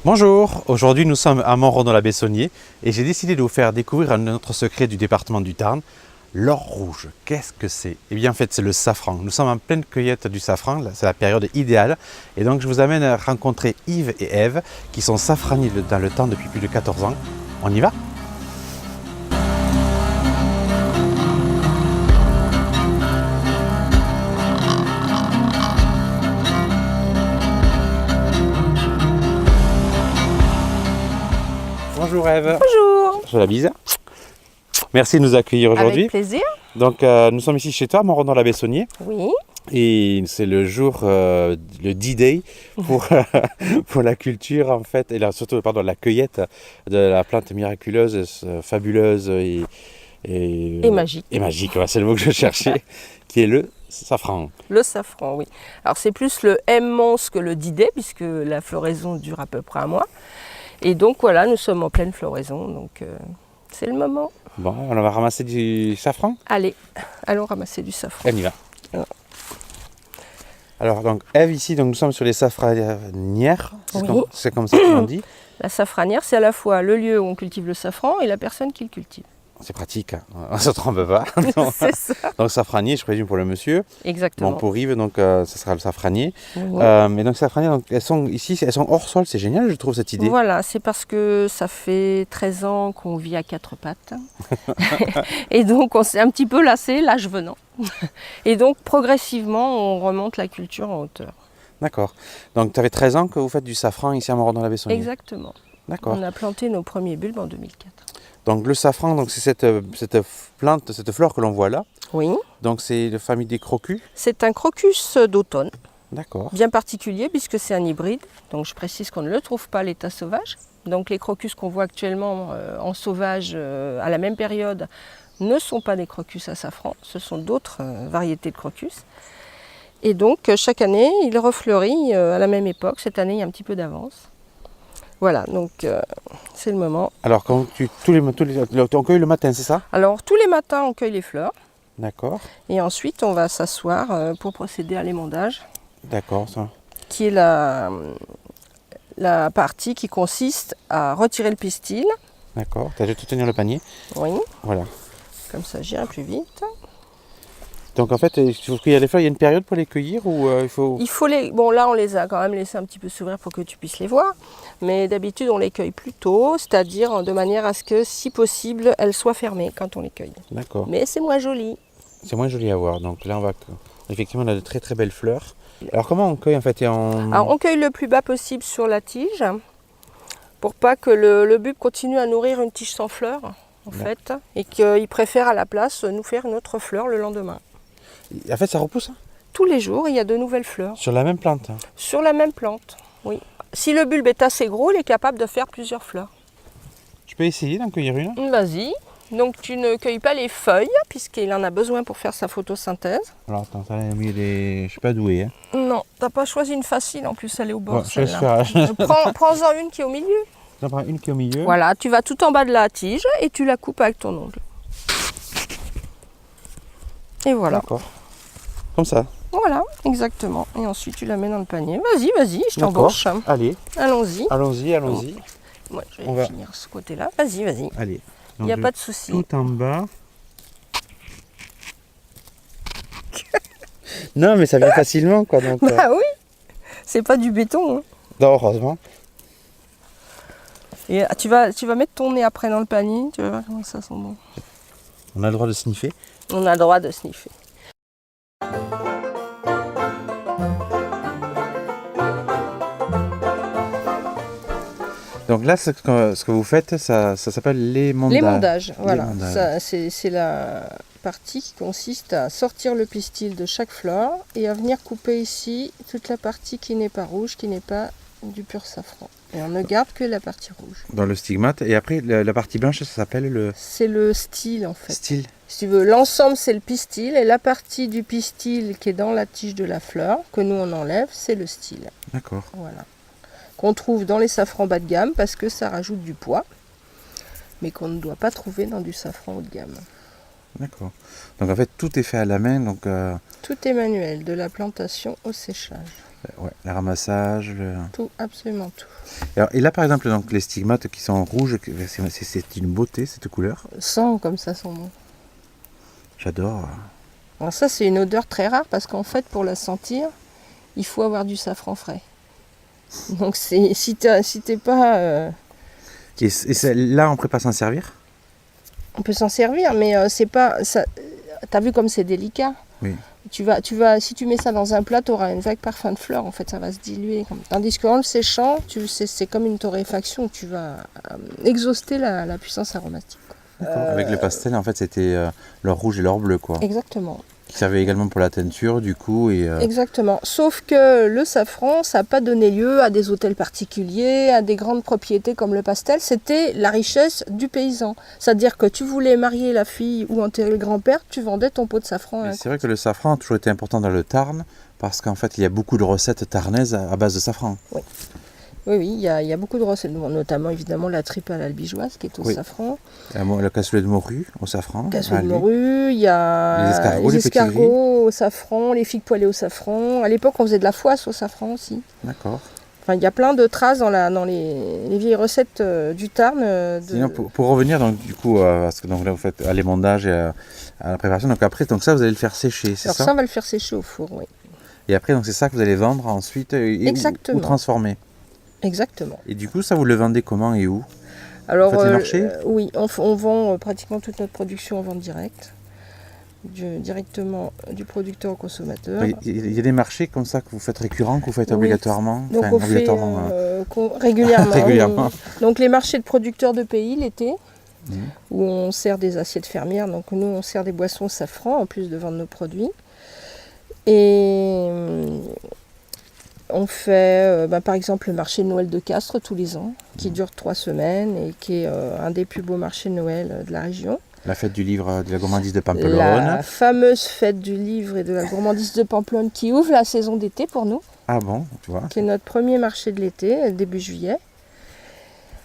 Bonjour, aujourd'hui nous sommes à Montredon-la-Bessonnier et j'ai décidé de vous faire découvrir un autre secret du département du Tarn, l'or rouge. Qu'est-ce que c'est? Eh bien en fait c'est le safran. Nous sommes en pleine cueillette du safran, c'est la période idéale et donc je vous amène à rencontrer Yves et Ève qui sont safraniers dans le Tarn depuis plus de 14 ans. On y va? Bonjour Ève. Bonjour. Je fais la bise. Merci de nous accueillir aujourd'hui. Avec plaisir. Donc nous sommes ici chez toi, à Montredon-la-Bessonnier. Oui. Et c'est le jour, le D-Day pour, pour la culture en fait, et là, surtout pardon, la cueillette de la plante miraculeuse, fabuleuse et magique. Et magique, ouais, c'est le mot que je cherchais, qui est le safran. Le safran, oui. Alors c'est plus le M11 que le D-Day, puisque la floraison dure à peu près un mois. Et donc voilà, nous sommes en pleine floraison, donc c'est le moment. Bon, on va ramasser du safran. Allez, allons ramasser du safran. On y va. Alors donc Ève ici, donc nous sommes sur les safranières, Oui. c'est comme ça qu'on dit. La safranière, c'est à la fois le lieu où on cultive le safran et la personne qui le cultive. C'est pratique, hein. On ne se trompe pas. C'est ça. Donc safranier, je présume pour le monsieur. Exactement. Bon, pour Yves, donc ça sera le safranier. Oui. Mais donc safranier, donc, elles sont ici, elles sont hors sol, c'est génial, je trouve cette idée. Voilà, c'est parce que ça fait 13 ans qu'on vit à quatre pattes. Et donc on s'est un petit peu lassé, l'âge venant. Et donc progressivement, on remonte la culture en hauteur. D'accord. Donc tu avais 13 ans que vous faites du safran ici à Montredon-la-Bessonnier. Exactement. D'accord. On a planté nos premiers bulbes en 2004. Donc le safran, donc c'est cette plante, cette fleur que l'on voit là. Oui. Donc c'est la famille des crocus. C'est un crocus d'automne, D'accord. bien particulier puisque c'est un hybride. Donc je précise qu'on ne le trouve pas à l'état sauvage. Donc les crocus qu'on voit actuellement en sauvage à la même période ne sont pas des crocus à safran, ce sont d'autres variétés de crocus. Et donc chaque année, il refleurit à la même époque. Cette année, il y a un petit peu d'avance. Voilà, donc c'est le moment. Alors quand on cueille le matin, c'est ça? Alors tous les matins, on cueille les fleurs. D'accord. Et ensuite, on va s'asseoir pour procéder à l'émondage, D'accord, ça. qui est la partie qui consiste à retirer le pistil. D'accord. Tu as juste tenir le panier. Oui, Voilà. comme ça j'irai plus vite. Donc en fait, il faut cueillir les fleurs, il y a une période pour les cueillir ou il faut... Il faut les... Bon là, on les a quand même laissés un petit peu s'ouvrir pour que tu puisses les voir. Mais d'habitude, on les cueille plus tôt, c'est-à-dire de manière à ce que, si possible, elles soient fermées quand on les cueille. D'accord. Mais c'est moins joli. C'est moins joli à voir. Donc là, effectivement, on a de très très belles fleurs. Alors comment on cueille en fait Alors on cueille le plus bas possible sur la tige, pour pas que le bulbe continue à nourrir une tige sans fleurs, en fait, et qu'il préfère à la place nous faire une autre fleur le lendemain. En fait, ça repousse hein, Tous les jours, il y a de nouvelles fleurs. sur la même plante. Hein. Sur la même plante, oui. Si le bulbe est assez gros, il est capable de faire plusieurs fleurs. Je peux essayer d'en cueillir une? Vas-y. Donc tu ne cueilles pas les feuilles, puisqu'il en a besoin pour faire sa photosynthèse. Alors attends, ça a mis les... Je suis pas doué. Hein. Non, t'as pas choisi une facile, en plus elle est au bord. Bon, je laisse faire. Prends-en une qui est au milieu. J'en prends une qui est au milieu. Voilà, tu vas tout en bas de la tige et tu la coupes avec ton ongle. Et voilà. D'accord. Comme ça. Voilà, exactement. Et ensuite tu la mets dans le panier. Vas-y, je D'accord. t'embauche. Allez, Allons-y. allons-y. Moi, je On vais va- finir ce côté-là. Vas-y. Allez. Il n'y a pas de souci. Tout en bas. Non, mais ça vient facilement quoi. Donc, Bah oui, c'est pas du béton. Hein. non, heureusement. Et tu vas mettre ton nez après dans le panier. Tu vas voir comment ça sent bon. On a le droit de sniffer. On a le droit de sniffer. Donc là, ce que vous faites, ça s'appelle l'émondage. L'émondage, voilà. L'émondage. C'est la partie qui consiste à sortir le pistil de chaque fleur et à venir couper ici toute la partie qui n'est pas rouge, qui n'est pas du pur safran. Et on ne garde que la partie rouge. Dans le stigmate. Et après, la partie blanche, ça s'appelle le C'est le style en fait. style. Si tu veux, l'ensemble c'est le pistil et la partie du pistil qui est dans la tige de la fleur, que nous on enlève, c'est le style. D'accord. Voilà. Qu'on trouve dans les safrans bas de gamme parce que ça rajoute du poids, mais qu'on ne doit pas trouver dans du safran haut de gamme. D'accord. Donc en fait, tout est fait à la main. Donc Tout est manuel, de la plantation au séchage. Ouais, le ramassage. Tout, absolument tout. Alors, et là, par exemple, donc, les stigmates qui sont rouges, c'est une beauté, cette couleur. Sent comme ça son nom. J'adore. Alors ça, c'est une odeur très rare parce qu'en fait, pour la sentir, il faut avoir du safran frais. Donc si t'es pas... Là, on ne peut pas s'en servir? On peut s'en servir, mais c'est pas... Ça, t'as vu comme c'est délicat? Oui. Si tu mets ça dans un plat, tu auras un vague parfum de fleurs, en fait, ça va se diluer. Tandis qu'en le séchant, c'est comme une torréfaction, tu vas exhauster la puissance aromatique. Avec le pastel, en fait, c'était l'or rouge et l'or bleu, quoi. Exactement. Qui servait également pour la teinture, du coup. Exactement. Sauf que le safran, ça n'a pas donné lieu à des hôtels particuliers, à des grandes propriétés comme le pastel. C'était la richesse du paysan. C'est-à-dire que tu voulais marier la fille ou enterrer le grand-père, tu vendais ton pot de safran. C'est vrai que le safran a toujours été important dans le Tarn, parce qu'en fait, il y a beaucoup de recettes tarnaises à base de safran. Oui. Oui, il y a beaucoup de recettes, notamment évidemment la tripe à l'albigeoise qui est au safran. Le cassoulet de morue au safran. Cassoulet de morue, il y a les escargots au safran, les figues poêlées au safran. À l'époque, on faisait de la foisse au safran aussi. D'accord. Enfin, il y a plein de traces dans les vieilles recettes du Tarn. Sinon, pour revenir donc, du coup, parce que donc, là vous faites à l'émondage et à la préparation, donc après ça vous allez le faire sécher, c'est ça? Alors ça on va le faire sécher au four, oui. Et après donc c'est ça que vous allez vendre ensuite ou transformer? Exactement. Et du coup ça vous le vendez comment et où? Alors vous faites les marchés? Oui, on vend pratiquement toute notre production en vente directe. Directement du producteur au consommateur. Il y a des marchés comme ça que vous faites récurrents, que vous faites obligatoirement? Donc on fait régulièrement. Régulièrement. Donc les marchés de producteurs de pays l'été, où on sert des assiettes fermières. Donc nous on sert des boissons au safran en plus de vendre nos produits. Et on fait par exemple le marché de Noël de Castres tous les ans, qui dure 3 semaines et qui est un des plus beaux marchés de Noël de la région. La fête du livre de la gourmandise de Pampelonne. La fameuse fête du livre et de la gourmandise de Pampelonne qui ouvre la saison d'été pour nous. Ah bon, tu vois. Qui est notre premier marché de l'été, début juillet.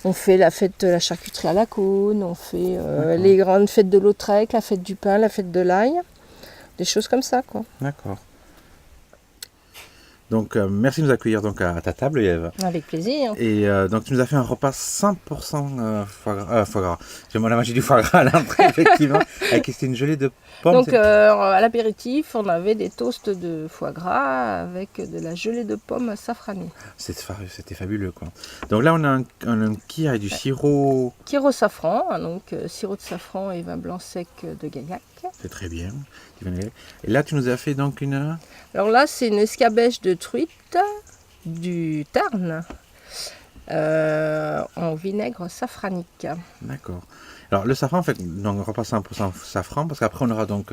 On fait la fête de la charcuterie à la cône, on fait les grandes fêtes de Lautrec, la fête du pain, la fête de l'ail. Des choses comme ça, quoi. D'accord. Donc, merci de nous accueillir donc, à ta table, Ève. Avec plaisir. Et donc, tu nous as fait un repas 100% foie gras. J'ai la magie du foie gras à l'entrée, effectivement. Avec une gelée de pommes. Donc, à l'apéritif, on avait des toasts de foie gras avec de la gelée de pommes safranée. C'était fabuleux, quoi. Donc là, on a un kir avec du sirop. Kir au safran, donc sirop de safran et vin blanc sec de Gaillac. C'est très bien. Et là, tu nous as fait donc une... Alors là, c'est une escabèche de truite du Tarn en vinaigre safranique. D'accord. Alors le safran, en fait, donc, on repasse 100% safran, parce qu'après, on aura donc...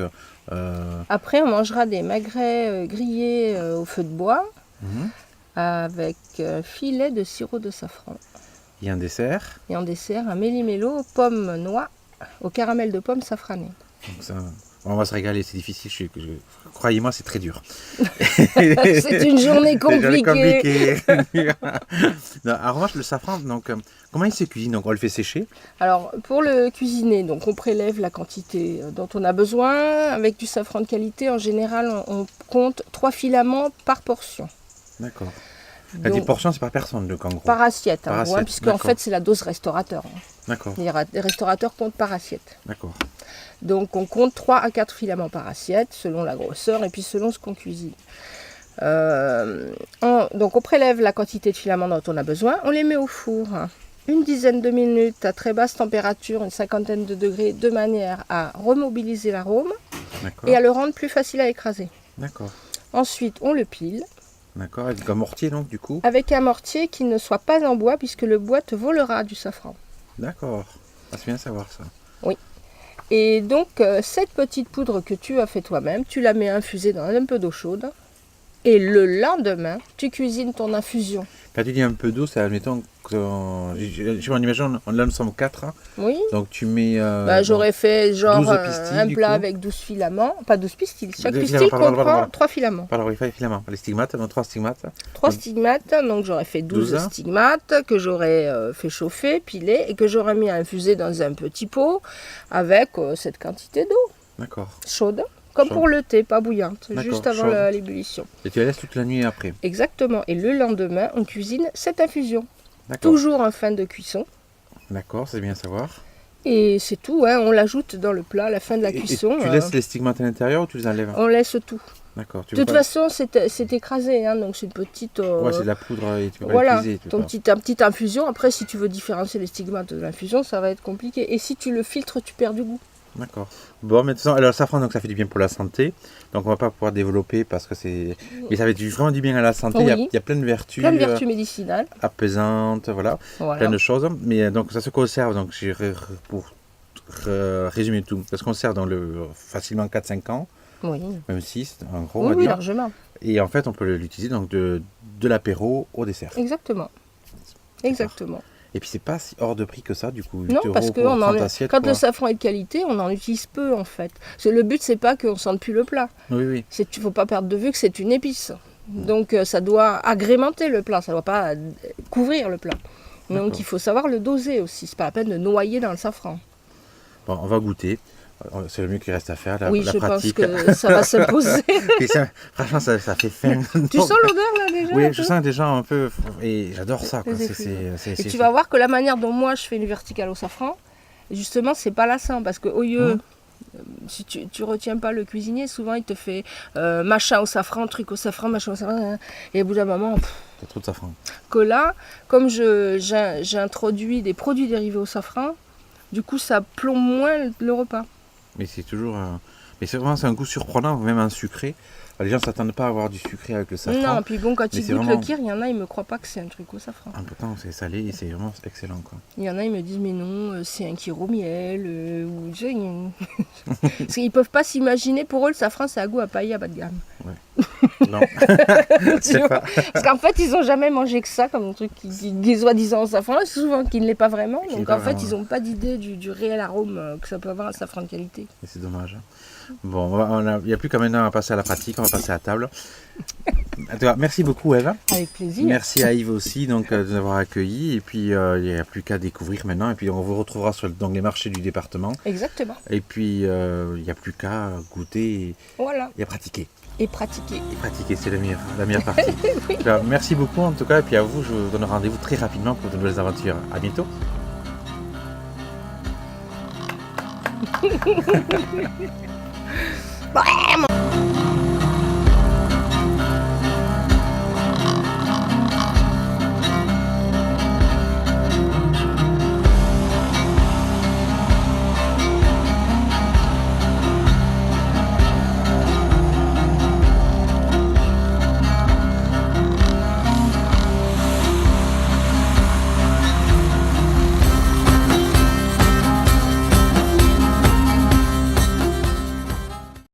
Après, on mangera des magrets grillés au feu de bois avec filet de sirop de safran. Et un dessert. Et en dessert, un méli-mélo aux pommes noix au caramel de pommes safranées. Donc ça... On va se régaler, c'est difficile, croyez-moi, c'est très dur. C'est une journée compliquée. En revanche, le safran, donc, comment il se cuisine? Donc, on le fait sécher. Alors, pour le cuisiner, donc, on prélève la quantité dont on a besoin. Avec du safran de qualité, en général, on compte 3 filaments par portion. D'accord. La portion, c'est par personne, en gros. Par assiette, puisque en fait, c'est la dose restaurateur. D'accord. Les restaurateurs comptent par assiette. D'accord. Donc on compte 3 à 4 filaments par assiette, selon la grosseur et puis selon ce qu'on cuisine. Donc on prélève la quantité de filaments dont on a besoin, on les met au four une dizaine de minutes à très basse température, une cinquantaine de degrés, de manière à remobiliser l'arôme et à le rendre plus facile à écraser. D'accord. Ensuite on le pile. D'accord, avec un mortier donc du coup? Avec un mortier qui ne soit pas en bois puisque le bois te volera du safran. D'accord, c'est bien de savoir ça. Oui. Et donc, cette petite poudre que tu as fait toi-même, tu la mets infuser dans un peu d'eau chaude. Et le lendemain, tu cuisines ton infusion. Quand tu dis un peu d'eau, c'est admettons que... on imagine, là nous sommes 4. Hein. Oui. Donc tu mets... j'aurais fait genre pistilles, un plat avec 12 filaments. Pas 12 pistils. Chaque pistille comprend 3 filaments. Pardon, il fallait les filaments. Les stigmates, donc 3 stigmates. 3 stigmates, donc j'aurais fait 12 stigmates que j'aurais fait chauffer, piler et que j'aurais mis à infuser dans un petit pot avec cette quantité d'eau. D'accord. Chaude. Comme Chaude. pour le thé, pas bouillante, D'accord, juste avant chaude. l'ébullition. Et tu la laisses toute la nuit après. Exactement. Et le lendemain, on cuisine cette infusion. D'accord. Toujours en fin de cuisson. D'accord, c'est bien à savoir. Et c'est tout, hein, on l'ajoute dans le plat à la fin de la Et cuisson. tu laisses les stigmates à l'intérieur ou tu les enlèves? On laisse tout. D'accord. Tu De veux toute pas- façon, c'est écrasé, hein, donc c'est une petite. Ouais, c'est de la poudre et tu peux pas Voilà, l'utiliser. tu peux pas. petite infusion. Après, si tu veux différencier les stigmates de l'infusion, ça va être compliqué. Et si tu le filtres, tu perds du goût. D'accord. Bon, mais de toute façon, alors le safran, donc ça fait du bien pour la santé. Donc on va pas pouvoir développer parce que c'est. Mais ça fait vraiment du bien à la santé. Oui. Il y a plein de vertus. Plein de vertus médicinales. Apaisantes, voilà. Voilà. Plein de choses. Mais donc ça se conserve, donc pour résumer tout, ça se conserve dans facilement 4-5 ans, Oui, même 6 en gros, on oui, va oui, dire. largement. Et en fait, on peut l'utiliser donc de l'apéro au dessert. Exactement. Exactement. Et puis c'est pas si hors de prix que ça, du coup. 8 Non, euros parce que pour on 30 assiettes, quand quoi. le safran est de qualité, on en utilise peu en fait. Le but, c'est pas qu'on sente plus le plat. Oui, oui. Il ne faut pas perdre de vue que c'est une épice. Donc ça doit agrémenter le plat, ça ne doit pas couvrir le plat. Donc D'accord. il faut savoir le doser aussi. C'est pas la peine de noyer dans le safran. Bon, on va goûter. C'est le mieux qu'il reste à faire, la je pratique. pense que ça va s'imposer. Et ça, franchement, ça fait faim. Tu sens l'odeur là déjà un Oui, peu je sens déjà un peu. Et j'adore ça. Quoi. Les C'est- effluves. c'est- Et tu vas voir que la manière dont moi je fais une verticale au safran, justement, c'est pas lassant parce que au lieu, si tu retiens pas le cuisinier, souvent il te fait machin au safran, truc au safran, machin au safran, et au bout d'un moment, T'as trop de safran. que là, comme j'introduis des produits dérivés au safran, du coup ça plombe moins le repas. Mais c'est toujours. Mais c'est vraiment c'est un goût surprenant, même un sucré. Les gens ne s'attendent pas à avoir du sucré avec le safran. Non, puis bon, quand Mais ils c'est goûtent vraiment- le kir, il y en a, ils me croient pas que c'est un truc au safran. En même temps, c'est salé et c'est vraiment excellent. Quoi. Il y en a, ils me disent, mais non, c'est un kir au miel, ou tu sais, parce qu'ils peuvent pas s'imaginer, pour eux, le safran, c'est un goût à paille à bas de gamme. Non, Tu c'est vois, pas. parce qu'en fait, ils ont jamais mangé que ça, comme un truc qui est soi-disant au safran, et souvent qui ne l'est pas vraiment. Qui l'est Donc pas en fait, vraiment. ils n'ont pas d'idée du réel arôme que ça peut avoir un safran de qualité. Et c'est dommage. Bon, il n'y a plus qu'à maintenant à passer à la pratique, on va passer à table. En tout cas, merci beaucoup Eve. Avec plaisir. Merci à Yves aussi donc, de nous avoir accueillis. Et puis il n'y a plus qu'à découvrir maintenant. Et puis on vous retrouvera dans les marchés du département. Exactement. Et puis il n'y a plus qu'à goûter Voilà. et à pratiquer. Et pratiquer. Et pratiquer, c'est la meilleure partie. Alors, merci beaucoup en tout cas. Et puis à vous, je vous donne rendez-vous très rapidement pour de nouvelles aventures. À bientôt. Ouais.